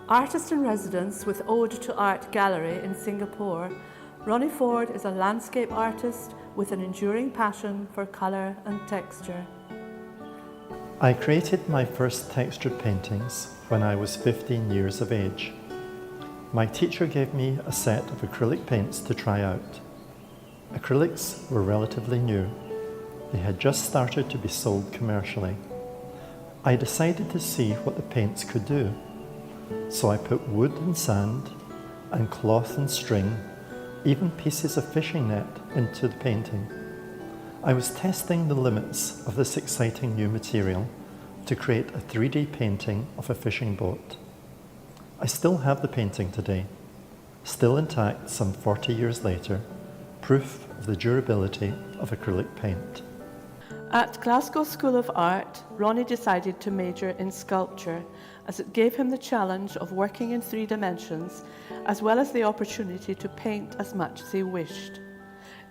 Artist in residence with Ode to Art Gallery in Singapore, Ronnie Ford is a landscape artist with an enduring passion for colour and texture. I created my first textured paintings when I was 15 years of age. My teacher gave me a set of acrylic paints to try out. Acrylics were relatively new. They had just started to be sold commercially. I decided to see what the paints could do. So I put wood and sand and cloth and string, even pieces of fishing net, into the painting. I was testing the limits of this exciting new material to create a 3D painting of a fishing boat. I still have the painting today, still intact some 40 years later, proof of the durability of acrylic paint. At Glasgow School of Art, Ronnie decided to major in sculpture as it gave him the challenge of working in 3 dimensions, as well as the opportunity to paint as much as he wished.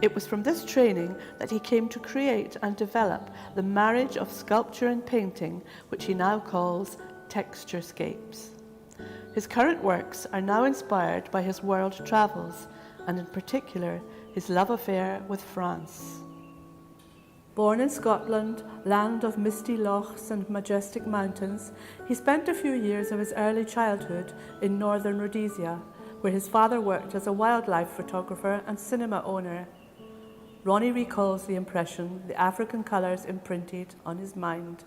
It was from this training that he came to create and develop the marriage of sculpture and painting, which he now calls texturescapes. His current works are now inspired by his world travels, and in particular, his love affair with France. Born in Scotland, land of misty lochs and majestic mountains, he spent a few years of his early childhood in northern Rhodesia, where his father worked as a wildlife photographer and cinema owner. Ronnie recalls the impression the African colours imprinted on his mind.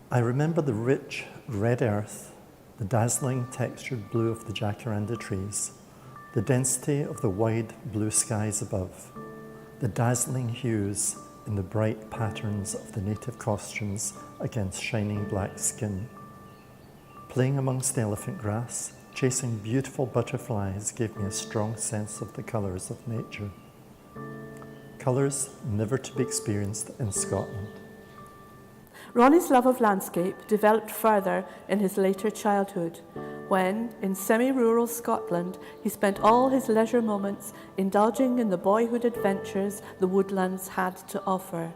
I remember the rich red earth, the dazzling textured blue of the jacaranda trees, the density of the wide blue skies above, the dazzling hues in the bright patterns of the native costumes against shining black skin. Playing amongst the elephant grass, chasing beautiful butterflies gave me a strong sense of the colours of nature. Colours never to be experienced in Scotland. Ronnie's love of landscape developed further in his later childhood, when, in semi-rural Scotland, he spent all his leisure moments indulging in the boyhood adventures the woodlands had to offer,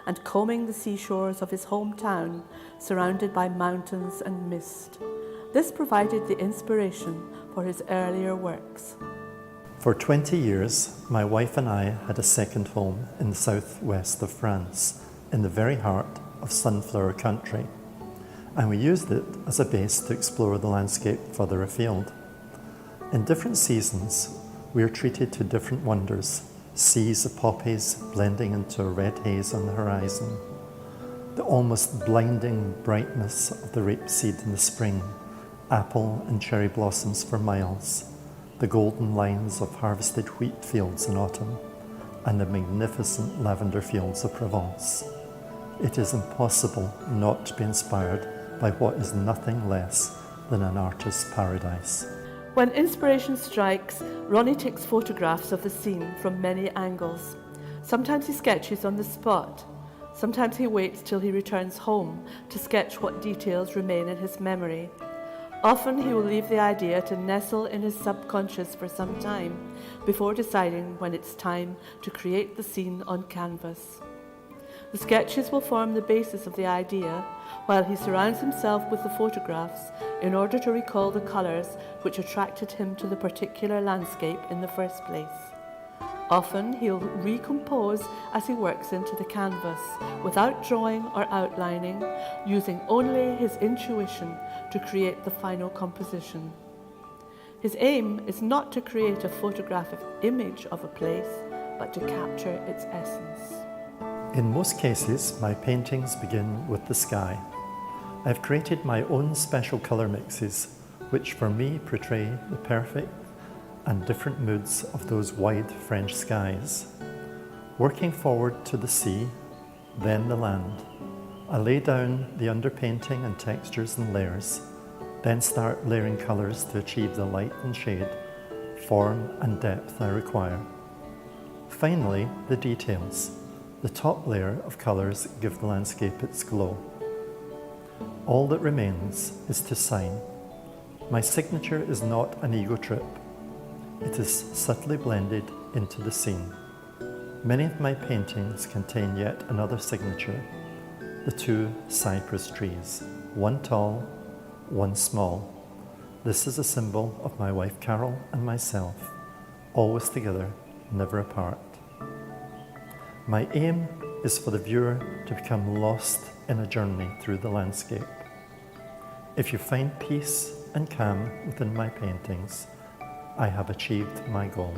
and combing the seashores of his hometown, surrounded by mountains and mist. This provided the inspiration for his earlier works. For 20 years, my wife and I had a second home in the southwest of France, in the very heart of sunflower country, and we used it as a base to explore the landscape further afield. In different seasons, we are treated to different wonders, seas of poppies blending into a red haze on the horizon, the almost blinding brightness of the rapeseed in the spring, apple and cherry blossoms for miles, the golden lines of harvested wheat fields in autumn, and the magnificent lavender fields of Provence. It is impossible not to be inspired by what is nothing less than an artist's paradise. When inspiration strikes, Ronnie takes photographs of the scene from many angles. Sometimes he sketches on the spot. Sometimes he waits till he returns home to sketch what details remain in his memory. Often he will leave the idea to nestle in his subconscious for some time before deciding when it's time to create the scene on canvas. The sketches will form the basis of the idea, while he surrounds himself with the photographs in order to recall the colours which attracted him to the particular landscape in the first place. Often he'll recompose as he works into the canvas, without drawing or outlining, using only his intuition to create the final composition. His aim is not to create a photographic image of a place, but to capture its essence. In most cases, my paintings begin with the sky. I've created my own special colour mixes, which for me portray the perfect and different moods of those wide French skies. Working forward to the sea, then the land, I lay down the underpainting and textures and layers, then start layering colours to achieve the light and shade, form and depth I require. Finally, the details. The top layer of colours give the landscape its glow. All that remains is to sign. My signature is not an ego trip. It is subtly blended into the scene. Many of my paintings contain yet another signature, the 2 cypress trees, one tall, one small, This is a symbol of my wife Carol and myself, always together, never apart. My aim is for the viewer to become lost in a journey through the landscape. If you find peace and calm within my paintings, I have achieved my goal.